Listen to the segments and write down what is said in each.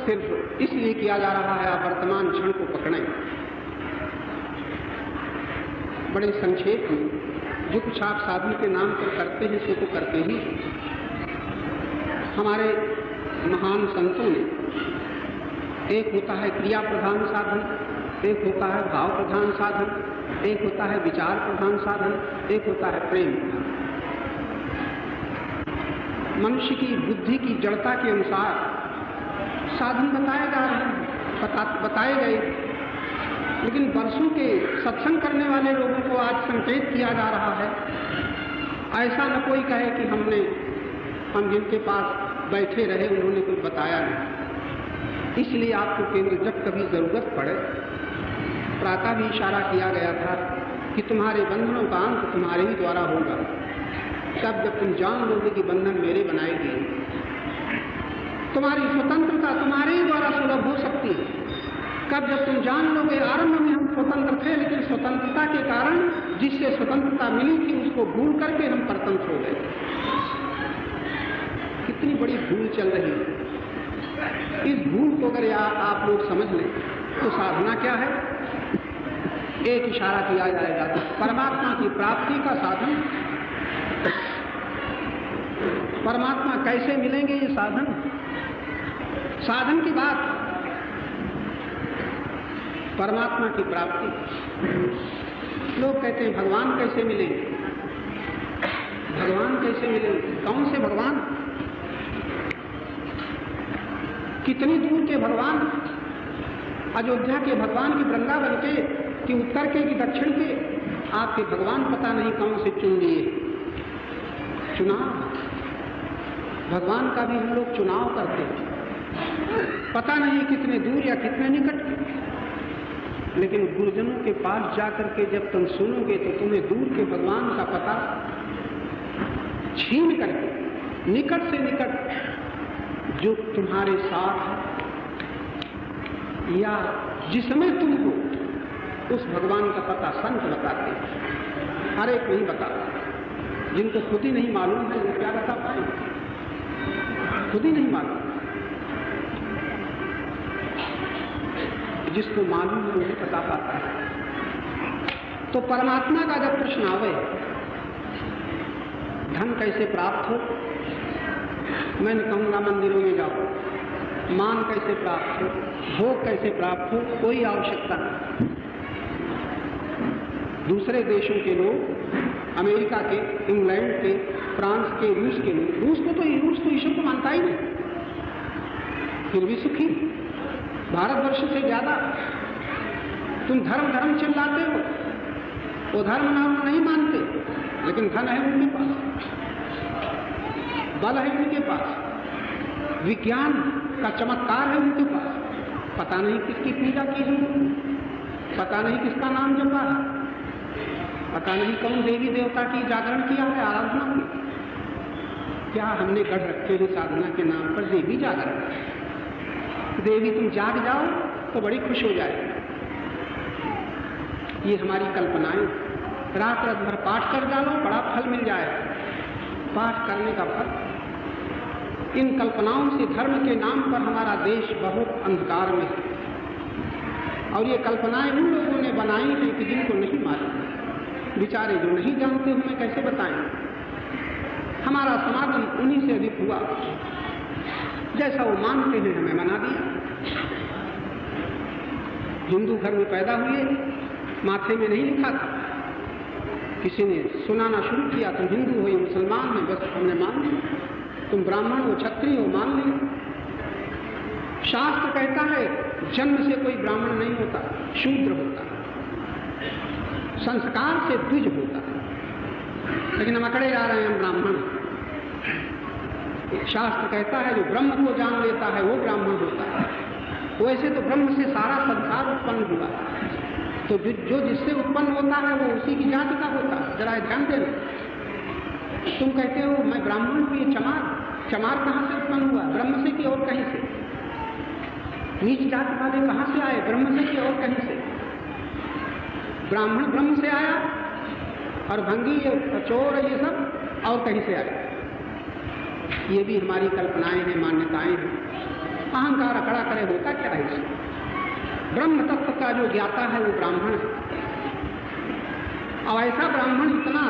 सिर्फ इसलिए किया जा रहा है आप वर्तमान क्षण को पकड़ें। बड़े संक्षेप में जो कुछ आप साधन के नाम पर करते हैं सो तो करते ही। हमारे महान संतों ने, एक होता है क्रिया प्रधान साधन, एक होता है भाव प्रधान साधन, एक होता है विचार प्रधान साधन, एक होता है प्रेम। मनुष्य की बुद्धि की जड़ता के अनुसार साधन बताए जा रहे हैं, बताए गए, लेकिन वर्षों के सत्संग करने वाले लोगों को आज संकेत किया जा रहा है। ऐसा न कोई कहे कि हम जिनके पास बैठे रहे उन्होंने कुछ बताया नहीं। इसलिए आपको केवल जब कभी जरूरत पड़े, प्रातः भी इशारा किया गया था कि तुम्हारे बंधनों का अंत तुम्हारे ही द्वारा होगा। तब जब तुम जान लोगे कि बंधन मेरे बनाए गए, तुम्हारी स्वतंत्रता तुम्हारे ही द्वारा सुलभ हो सकती है। कब जब तुम जान लोगे आरंभ में हम स्वतंत्र थे, लेकिन स्वतंत्रता के कारण जिससे स्वतंत्रता मिली थी उसको भूल करके हम परतंत्र हो गए। कितनी बड़ी भूल चल रही है। इस भूल को अगर आप लोग समझ लें तो साधना क्या है, एक इशारा किया जाएगा तो परमात्मा की प्राप्ति का साधन। परमात्मा कैसे मिलेंगे, ये साधन की बात, परमात्मा की प्राप्ति। लोग कहते हैं भगवान कैसे मिलेंगे, भगवान कैसे मिलेंगे, कौन से भगवान, कितनी दूर के भगवान, अयोध्या के भगवान की वृंदावन के कि उत्तर के कि दक्षिण के, आपके भगवान पता नहीं कौन से चुन लिए। चुनाव, भगवान का भी हम लोग चुनाव करते हैं, पता नहीं कितने दूर या कितने निकट। लेकिन गुरुजनों के पास जाकर के जब तुम सुनोगे तो तुम्हें दूर के भगवान का पता छीन करके निकट से निकट जो तुम्हारे साथ या जिसमें तुम हो उस भगवान का पता संत बताते हैं। हर एक नहीं बताता, जिनको खुद ही नहीं मालूम है वो क्या बता पाएंगे, खुद ही नहीं मालूम। जिसको मालूम है वही बता पाता है। तो परमात्मा का जब प्रश्न आवे, धन कैसे प्राप्त हो, मैं नहीं कहूंगा मंदिरों में जाओ। मान कैसे प्राप्त हो, भोग कैसे प्राप्त हो, कोई आवश्यकता नहीं। दूसरे देशों के लोग, अमेरिका के, इंग्लैंड के, फ्रांस के, रूस के लोग, रूस तो ईश्वर को मानता ही नहीं, फिर भी सुखी। भारतवर्ष से ज्यादा तुम धर्म चिल्लाते हो, वो धर्म नाम नहीं मानते, लेकिन धन है उनके पास, बल है उनके पास, विज्ञान का चमत्कार है उनके पास। पता नहीं किसकी पूजा की है, पता नहीं किसका नाम जपा है, पता नहीं कौन देवी देवता की जागरण किया है, आराधना की। क्या हमने गढ़ रखे हैं साधना के नाम पर देवी जागरण। देवी तुम जाग जाओ तो बड़ी खुश हो जाए। ये हमारी कल्पनाएं। रात रात भर पाठ कर डालो, बड़ा फल मिल जाए। पाठ करने का फल। इन कल्पनाओं से धर्म के नाम पर हमारा देश बहुत अंधकार में है। और ये कल्पनाएं उन लोगों ने बनाई हैं कि जिनको नहीं मालूम, बेचारे जो नहीं जानते उन्हें कैसे बताएं। हमारा समागम उन्हीं से अधिक हुआ, जैसा वो मानते हैं हमें मना दिया। हिंदू घर में पैदा हुए, माथे में नहीं लिखा था, किसी ने सुनाना शुरू किया, तुम हिंदू हो या मुसलमान हो, बस हमने मान लिया। तुम ब्राह्मण हो, क्षत्रिय हो, मान लिया। शास्त्र कहता है जन्म से कोई ब्राह्मण नहीं होता, शूद्र होता, संस्कार से द्विज होता, लेकिन हम अकड़े जा रहे हैं हम ब्राह्मण। शास्त्र कहता है जो ब्रह्म को जान लेता है वो ब्राह्मण होता है। वैसे तो ब्रह्म से सारा संसार उत्पन्न हुआ, तो जो जिससे उत्पन्न होता है वो उसी की जाति का होता है। जरा ध्यान देना, तुम कहते हो मैं ब्राह्मण हूं, ये चमार कहां से उत्पन्न हुआ, ब्रह्म से कि और कहीं से? नीच जाति वाले कहां से आए, ब्रह्म से कि और कहीं से? ब्राह्मण ब्रह्म से आया और भंगी ये चोर ये सब और कहीं से आए। ये भी हमारी कल्पनाएं हैं, मान्यताएं हैं। अहंकार अकड़ा करे, होता क्या है इसमें? ब्रह्म तत्व का जो ज्ञाता है वो ब्राह्मण है। और ऐसा ब्राह्मण इतना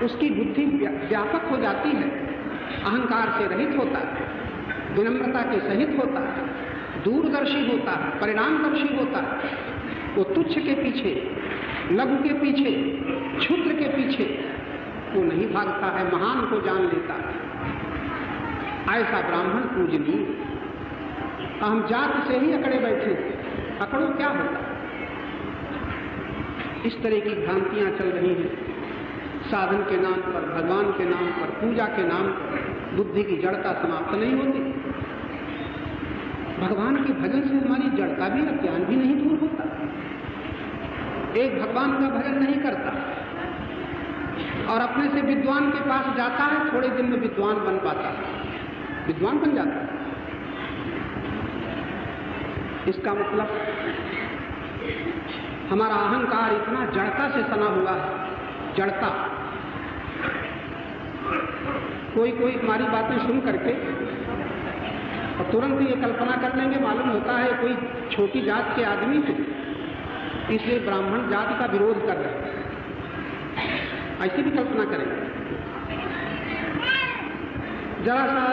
उसकी बुद्धि व्यापक हो जाती है, अहंकार से रहित होता है, विनम्रता के सहित होता है, दूरदर्शी होता है, परिणामदर्शी होता है। वो तुच्छ के पीछे, लघु के पीछे, क्षुद्र के पीछे वो नहीं भागता है, महान को जान लेता है। ऐसा ब्राह्मण पूजनीय। हम जात से ही अकड़े बैठे, अकड़ो क्या होता? इस तरह की भ्रांतियां चल रही हैं। साधन के नाम पर, भगवान के नाम पर, पूजा के नाम पर बुद्धि की जड़ता समाप्त नहीं होती। भगवान के भजन से हमारी जड़ता भी, अज्ञान भी नहीं दूर होता। एक भगवान का भजन नहीं करता और अपने से विद्वान के पास जाता है, थोड़े दिन में विद्वान बन पाता है, विद्वान बन जाता है। इसका मतलब हमारा अहंकार इतना जड़ता से सना हुआ है, जड़ता। कोई कोई हमारी बातें सुन करके और तुरंत ये कल्पना कर लेंगे, मालूम होता है कोई छोटी जात के आदमी थे, इसलिए ब्राह्मण जात का विरोध कर रहे हैं, ऐसी भी कल्पना करेंगे। जरा सा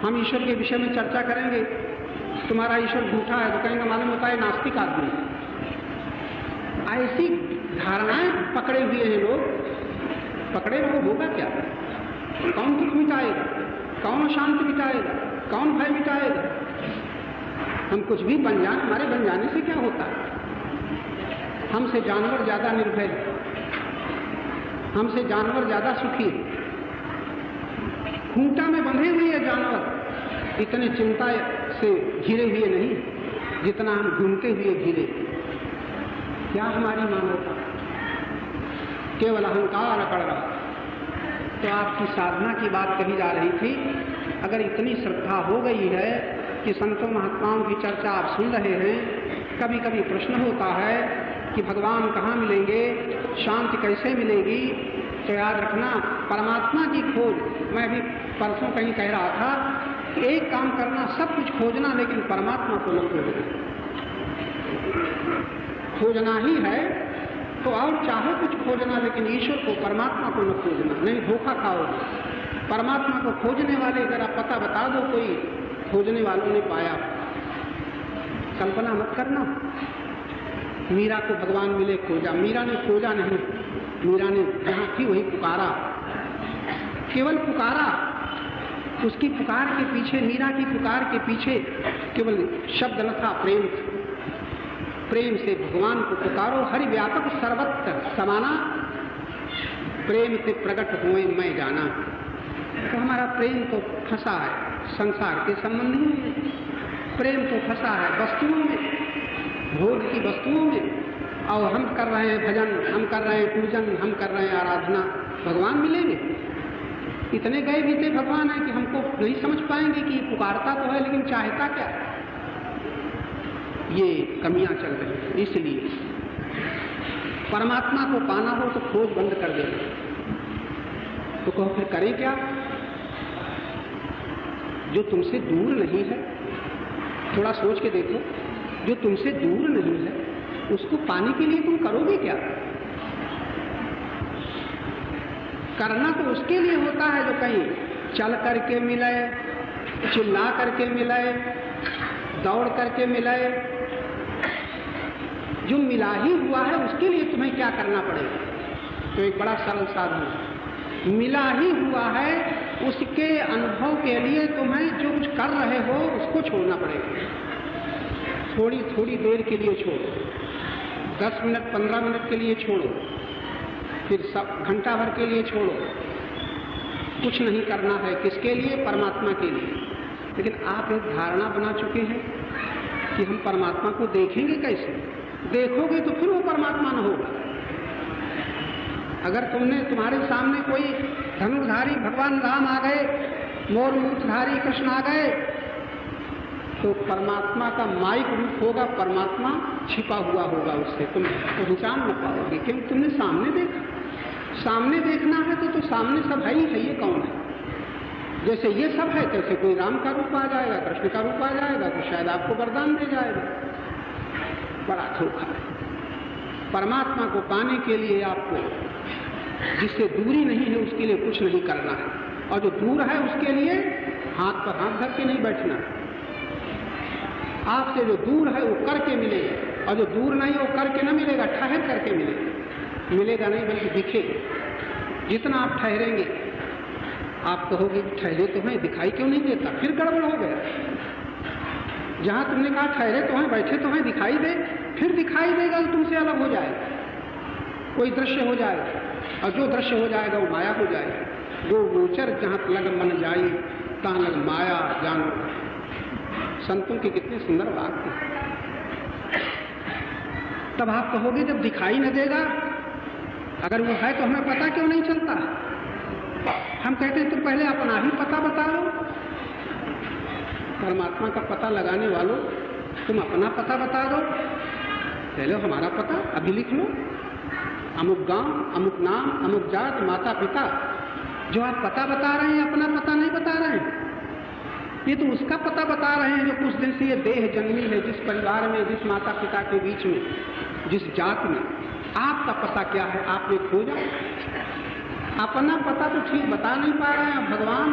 हम ईश्वर के विषय में चर्चा करेंगे, तुम्हारा ईश्वर झूठा है, तो कहेंगे मालूम होता है नास्तिक आदमी। ऐसी धारणाएं पकड़े हुए हैं लोग, पकड़े हुए होगा क्या? कौन दुख मिटाएगा, कौन शांति मिटाएगा, कौन भय मिटाएगा? हम कुछ भी बन जाए, हमारे बन जाने से क्या होता है? हमसे जानवर ज्यादा निर्भय, हमसे जानवर ज्यादा सुखी। खूंटा में बंधे हुए हैं जानवर, इतने चिंता से घिरे हुए नहीं जितना हम घूमते हुए घिरे। क्या हमारी मानवता? केवल अहंकार अकड़ रहा। तो आपकी साधना की बात कही जा रही थी। अगर इतनी श्रद्धा हो गई है कि संतों महात्माओं की चर्चा आप सुन रहे हैं, कभी कभी प्रश्न होता है कि भगवान कहाँ मिलेंगे, शांति कैसे मिलेगी, तो याद रखना परमात्मा की खोज। मैं भी परसों कहीं कह रहा था, एक काम करना, सब कुछ खोजना, लेकिन परमात्मा को न खोजना। खोजना ही है तो और चाहो कुछ खोजना, लेकिन ईश्वर को, परमात्मा को न खोजना, नहीं धोखा खाओगे। परमात्मा को खोजने वाले जरा पता बता दो, कोई खोजने वालों ने पाया। कल्पना मत करना मीरा को भगवान मिले, खोजा। मीरा ने खोजा नहीं, मीरा ने जहां थी वही पुकारा, केवल पुकारा। उसकी पुकार के पीछे, मीरा की पुकार के पीछे केवल शब्द न था, प्रेम। प्रेम से भगवान को पुकारो, हरि व्यापक सर्वत्र समाना, प्रेम से प्रकट हुए मैं जाना। तो हमारा प्रेम तो फंसा है संसार के संबंधियों में, प्रेम तो फंसा है वस्तुओं में, भोग की वस्तुओं में। और हम कर रहे हैं भजन, हम कर रहे हैं पूजन, हम कर रहे हैं आराधना, भगवान मिलेंगे? इतने गए बीते भगवान है कि हमको नहीं समझ पाएंगे कि पुकारता तो है लेकिन चाहता क्या है। ये कमियां चल रही हैं। इसलिए परमात्मा को पाना हो तो खोज बंद कर दे। तो कहो फिर करें क्या? जो तुमसे दूर नहीं है, थोड़ा सोच के देखो, जो तुमसे दूर नहीं है उसको पाने के लिए तुम करोगे क्या? करना तो उसके लिए होता है जो कहीं चल करके मिले, चिल्ला करके मिले, दौड़ करके मिले। जो मिला ही हुआ है उसके लिए तुम्हें क्या करना पड़ेगा? तो एक बड़ा सरल साधन, मिला ही हुआ है उसके अनुभव के लिए तुम्हें जो कुछ कर रहे हो उसको छोड़ना पड़ेगा। थोड़ी थोड़ी देर के लिए छोड़ो, 10 मिनट 15 मिनट के लिए छोड़ो, फिर सब घंटा भर के लिए छोड़ो। कुछ नहीं करना है, किसके लिए? परमात्मा के लिए। लेकिन आप एक धारणा बना चुके हैं कि हम परमात्मा को देखेंगे कैसे? देखोगे तो फिर वो परमात्मा न होगा। अगर तुम्हारे सामने कोई धनुर्धारी भगवान राम आ गए, मोर मूछधारी कृष्ण आ गए, तो परमात्मा का माइक रूप होगा, परमात्मा छिपा हुआ होगा उससे, तुम पहचान न पाओगे क्योंकि तुमने सामने देखा। सामने देखना है तो सामने सब है ही है, ये कौन है? जैसे ये सब है तैसे कोई राम का रूप आ जाएगा, कृष्ण का रूप आ जाएगा तो शायद आपको वरदान दे जाएगा। बड़ा धोखा है। परमात्मा को पाने के लिए आपको जिससे दूरी नहीं है उसके लिए कुछ नहीं करना है, और जो दूर है उसके लिए हाथ पर हाथ धर के नहीं बैठना। आपसे जो दूर है वो करके मिलेगा, और जो दूर नहीं वो करके ना मिलेगा, ठहर करके मिलेगा। मिलेगा नहीं बल्कि दिखेगा। जितना आप ठहरेंगे, आप कहोगे कि ठहरे तो हैं, दिखाई क्यों नहीं देता, फिर गड़बड़ हो गया। जहां तुमने कहा ठहरे तो हैं, बैठे तो हैं, दिखाई दे, फिर दिखाई देगा तो तुमसे अलग हो जाएगा, कोई दृश्य हो जाएगा, और जो दृश्य हो जाएगा वो माया हो जाएगा। जो गोचर जहां लग मन जाई तहां लग माया जानो। संतों के कितने सुंदर वाक्य। तब आप कहोगे जब दिखाई न देगा, अगर वो है तो हमें पता क्यों नहीं चलता। हम कहते हैं तुम पहले अपना ही पता बता लो। परमात्मा का पता लगाने वालों, तुम अपना पता बता दो। पहले हमारा पता अभी लिख लो, अमुक गांव, अमुक नाम, अमुक जात, माता पिता। जो आप पता बता रहे हैं अपना पता नहीं बता रहे हैं, ये तो उसका पता बता रहे हैं जो कुछ दिन से ये देह जन्मी है, जिस परिवार में, जिस माता पिता के बीच में, जिस जात में। आपका पता क्या है आपने खोजा। अपना पता तो ठीक बता नहीं पा रहे हैं। भगवान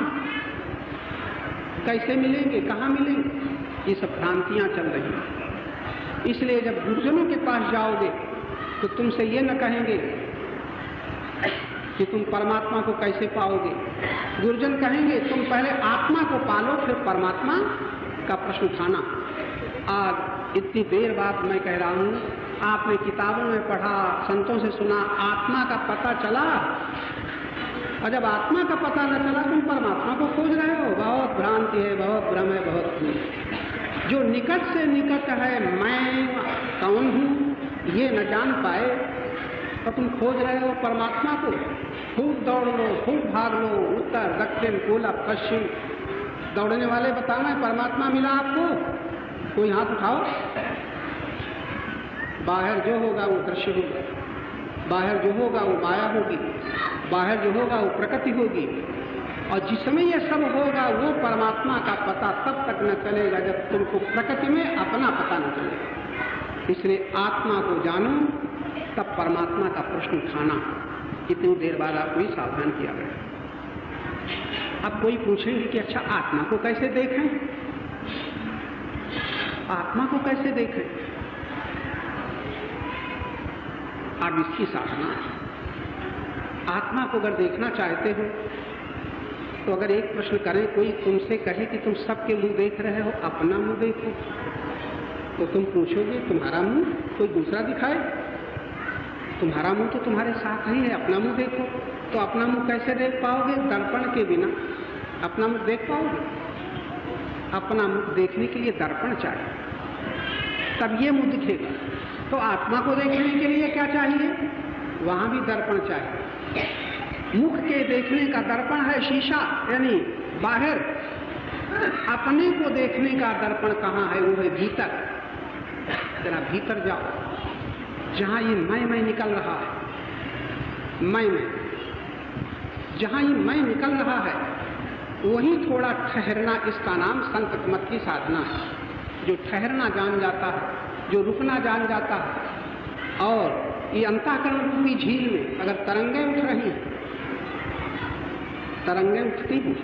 कैसे मिलेंगे, कहाँ मिलेंगे, ये सब भ्रांतियां चल रही हैं। इसलिए जब गुरुजनों के पास जाओगे तो तुमसे ये न कहेंगे कि तुम परमात्मा को कैसे पाओगे। गुरुजन कहेंगे तुम पहले आत्मा को पालो, फिर परमात्मा का प्रश्न उठाना। आज इतनी देर बाद मैं कह रहा हूँ, आपने किताबों में पढ़ा, संतों से सुना, आत्मा का पता चला, और जब आत्मा का पता न चला तुम परमात्मा को खोज रहे हो। बहुत भ्रांति है, बहुत भ्रम है, बहुत भूल। जो निकट से निकट है, मैं कौन हूँ ये न जान पाए, तो तुम खोज रहे हो परमात्मा को। खूब दौड़ लो, खूब भाग लो, उत्तर दक्षिण पूर्व पश्चिम। दौड़ने वाले बताओ परमात्मा मिला आपको, कोई हाथ उठाओ। बाहर जो होगा वो दृश्य होगा, बाहर जो होगा वो माया होगी, बाहर जो होगा वो प्रकृति होगी, और जिस समय ये सब होगा वो परमात्मा का पता तब तक न चलेगा जब तुमको प्रकृति में अपना पता न चलेगा। इसलिए आत्मा को जानो, तब परमात्मा का प्रश्न उठाना। इतनी देर बाद आपको ही सावधान किया गया। अब कोई पूछेंगे कि अच्छा आत्मा को कैसे देखें, आत्मा को कैसे देखें। अब इसकी साधना है। आत्मा को अगर देखना चाहते हो तो अगर एक प्रश्न करें, कोई तुमसे कहे कि तुम सबके मुंह देख रहे हो, अपना मुंह देखो, तो तुम पूछोगे तुम्हारा मुंह कोई दूसरा दिखाए। तुम्हारा मुंह तो तुम्हारे साथ ही है, अपना मुंह देखो। तो अपना मुंह कैसे देख पाओगे? दर्पण के बिना अपना मुंह देख पाओगे? अपना मुंह देखने के लिए दर्पण चाहिए, तब ये मुंह दिखेगा। तो आत्मा को देखने के लिए क्या चाहिए? वहां भी दर्पण चाहिए। मुख के देखने का दर्पण है शीशा, यानी बाहर। अपने को देखने का दर्पण कहाँ है? वो है भीतर। जरा भीतर जाओ, जहां ये मैं निकल रहा है, मैं जहां ये मैं निकल रहा है, वहीं थोड़ा ठहरना, इसका नाम संत मत की साधना है। जो ठहरना जान जाता है, जो रुकना जान जाता है, और ये अंतःकरण रूपी झील में अगर तरंगें उठ रही हैं, तरंगें उठती हैं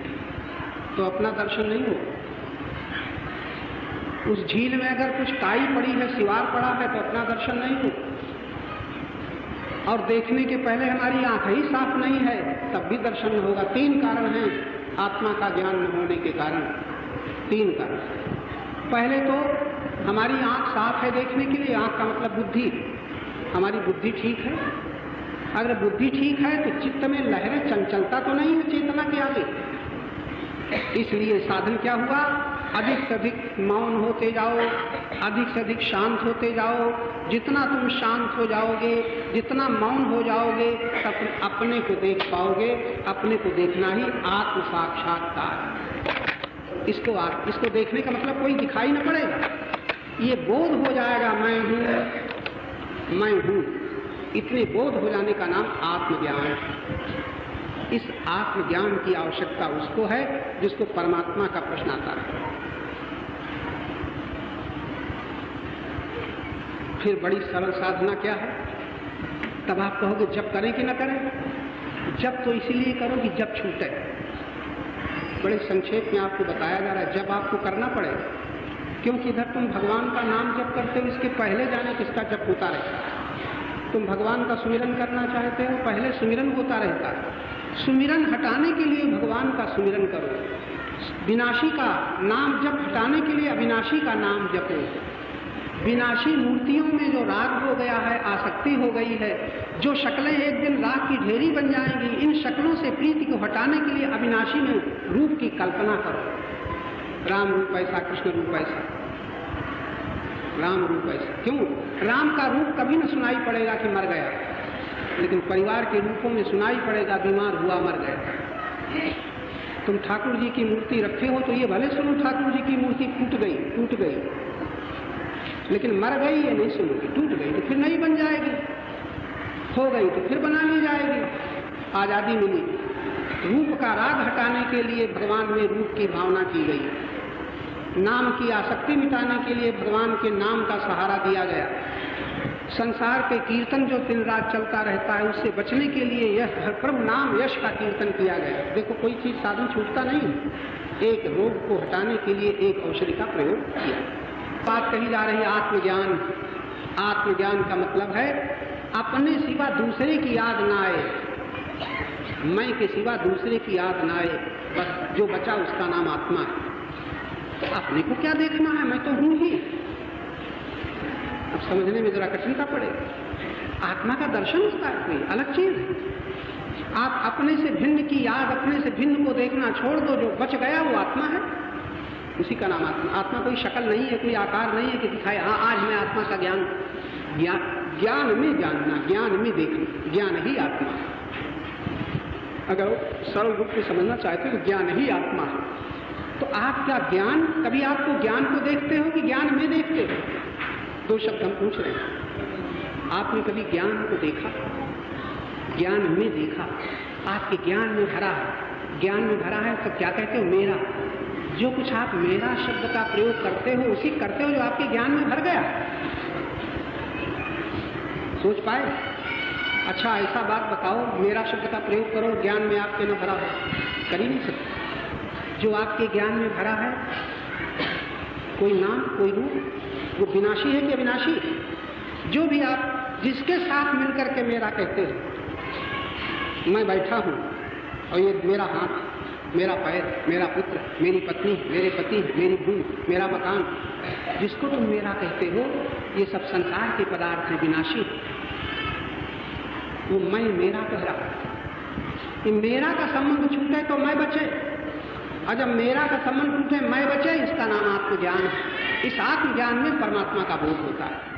तो अपना दर्शन नहीं हो। उस झील में अगर कुछ काई पड़ी है, सिवार पड़ा है, तो अपना दर्शन नहीं हो। और देखने के पहले हमारी आंख ही साफ नहीं है, तब भी दर्शन न होगा। 3 कारण हैं आत्मा का ज्ञान न होने के कारण। 3 कारण। पहले तो हमारी आंख साफ है देखने के लिए। आंख का मतलब बुद्धि। हमारी बुद्धि ठीक है। अगर बुद्धि ठीक है तो चित्त में लहरें, चंचलता तो नहीं है चेतना के आगे। इसलिए साधन क्या हुआ? अधिक से अधिक मौन होते जाओ, अधिक से अधिक शांत होते जाओ। जितना तुम शांत हो जाओगे, जितना मौन हो जाओगे, तब अपने को देख पाओगे। अपने को देखना ही आत्म साक्षात्कार है। इसको देखने का मतलब कोई दिखाई न पड़ेगा, ये बोध हो जाएगा मैं हूँ, मैं हूँ। इतने बोध हो जाने का नाम आत्मज्ञान है। इस आत्मज्ञान की आवश्यकता उसको है जिसको परमात्मा का प्रश्न आता रहे। फिर बड़ी सरल साधना क्या है? तब आप कहोगे जब करें कि न करें? जब तो इसीलिए करो कि जब छूटे। बड़े संक्षेप में आपको बताया जा रहा है जब आपको करना पड़ेगा, क्योंकि इधर तुम भगवान का नाम जप करते हो, इसके पहले जाने किसका जप होता रहता है। तुम भगवान का सुमिरन करना चाहते हो, पहले सुमिरन होता रहता है। सुमिरन हटाने के लिए भगवान का सुमिरन करो, विनाशी का नाम जप हटाने के लिए अविनाशी का नाम जपो। विनाशी मूर्तियों में जो राग हो गया है, आसक्ति हो गई है, जो शक्लें एक दिन राग की ढेरी बन जाएंगी, इन शक्लों से प्रीति को हटाने के लिए अविनाशी में रूप की कल्पना करो। राम रूप ऐसा, कृष्ण रूप ऐसा, राम रूप ऐसा। क्यों? राम का रूप कभी न सुनाई पड़ेगा कि मर गया, लेकिन परिवार के रूपों में सुनाई पड़ेगा बीमार हुआ, मर गया। तुम ठाकुर जी की मूर्ति रखे हो तो ये भले सुनो ठाकुर जी की मूर्ति टूट गई, लेकिन मर गई ये नहीं सुनोगे। टूट गई तो फिर नहीं बन जाएगी, हो गई तो फिर बना ली जाएगी। आजादी मिली। रूप का राग हटाने के लिए भगवान में रूप की भावना की गई। नाम की आसक्ति मिटाने के लिए भगवान के नाम का सहारा दिया गया। संसार के कीर्तन जो दिन रात चलता रहता है, उससे बचने के लिए यह प्रभु नाम यश का कीर्तन किया गया। देखो कोई चीज साधन छूटता नहीं, एक रोग को हटाने के लिए एक औषधि का प्रयोग किया। बात कही जा रही है आत्मज्ञान। आत्मज्ञान का मतलब है अपने सिवा दूसरे की याद ना आए, मैं के सिवा दूसरे की याद ना आए, बस जो बचा उसका नाम आत्मा है। तो अपने को क्या देखना है, मैं तो हूं ही। अब समझने में जरा कठिनता पड़ेगी। आत्मा का दर्शन होता है, कोई अलग चीज है। आप अपने से भिन्न की याद, अपने से भिन्न को देखना छोड़ दो, जो बच गया वो आत्मा है, उसी का नाम आत्मा। आत्मा कोई शक्ल नहीं है, कोई आकार नहीं है कि दिखाए हाँ आज मैं आत्मा का ज्ञान में जानना, ज्ञान में देखना, ज्ञान ही आत्मा है। अगर सरल रूप से समझना चाहते हो तो ज्ञान ही आत्मा है। तो आप क्या ज्ञान, कभी आपको ज्ञान को देखते हो कि ज्ञान में देखते हो? दो शब्द हम पूछ रहे हैं। आपने कभी ज्ञान को देखा? ज्ञान में देखा, आपके ज्ञान में भरा है। ज्ञान में भरा है तो क्या कहते हो? मेरा। जो कुछ आप मेरा शब्द का प्रयोग करते हो उसी करते हो जो आपके ज्ञान में भर गया। सोच पाए? अच्छा ऐसा बात बताओ, मेरा शब्द का प्रयोग करो, ज्ञान में आपके न भरा हो, कर ही नहीं सकते। जो आपके ज्ञान में भरा है, कोई नाम, कोई रूप, वो विनाशी है कि अविनाशी? जो भी आप जिसके साथ मिलकर के मेरा कहते हो, मैं बैठा हूं और ये मेरा हाथ, मेरा पैर, मेरा पुत्र, मेरी पत्नी, मेरे पति, मेरी भूमि, मेरा मकान, जिसको तुम मेरा कहते हो, ये सब संसार के पदार्थ हैं, विनाशी। वो मैं मेरा कह रहा है। मेरा का संबंध छूटे तो मैं बचे, और जब मेरा का संबंध छूटे मैं बचे, इसका नाम आत्मज्ञान है। इस आत्मज्ञान में परमात्मा का बोध होता है।